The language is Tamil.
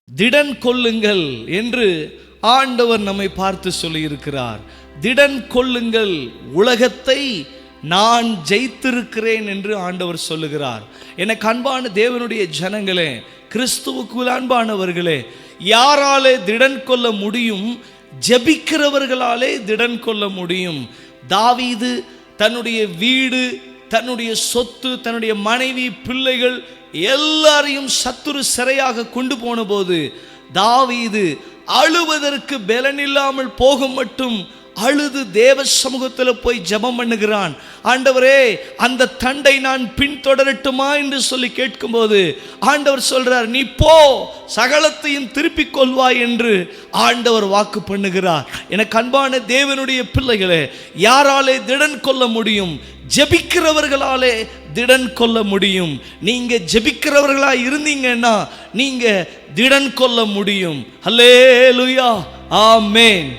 திடன் கொள்ளுங்கள் என்று ஆண்டவர் நம்மை பார்த்து சொல்லியிருக்கிறார். திடன் கொள்ளுங்கள், உலகத்தை நான் ஜெயித்திருக்கிறேன் என்று ஆண்டவர் சொல்லுகிறார். எனக்கு அன்பான தேவனுடைய ஜனங்களே, கிறிஸ்துவுக்குள் அன்பானவர்களே, யாராலே திடன் கொள்ள முடியும்? ஜெபிக்கிறவர்களாலே திடன் கொள்ள முடியும். தாவீது தன்னுடைய வீடு, தன்னுடைய சொத்து, தன்னுடைய மனைவி, பிள்ளைகள் எல்லாரையும் சத்துரு சிறையாக கொண்டு போன போது தாவீது அழுவதற்கு பலனில்லாமல் போக மட்டும் அழுது தேவ சமூகத்தில் போய் ஜெபம் பண்ணுகிறான். ஆண்டவரே, அந்த தண்டை நான் பின்தொடரட்டுமா என்று சொல்லி கேட்கும்போது ஆண்டவர் சொல்றார், நீ போ, சகலத்தையும் திருப்பிக் கொள்வாய் என்று ஆண்டவர் வாக்கு பண்ணுகிறார். எனக்கு அன்பான தேவனுடைய பிள்ளைகளே, யாராலே திடன் கொள்ள முடியும்? ஜெபிக்கிறவர்களாலே திடன் கொள்ள முடியும். நீங்க ஜெபிக்கிறவர்களா இருந்தீங்கன்னா நீங்க திடன் கொள்ள முடியும். அல்லேலூயா, ஆமென்.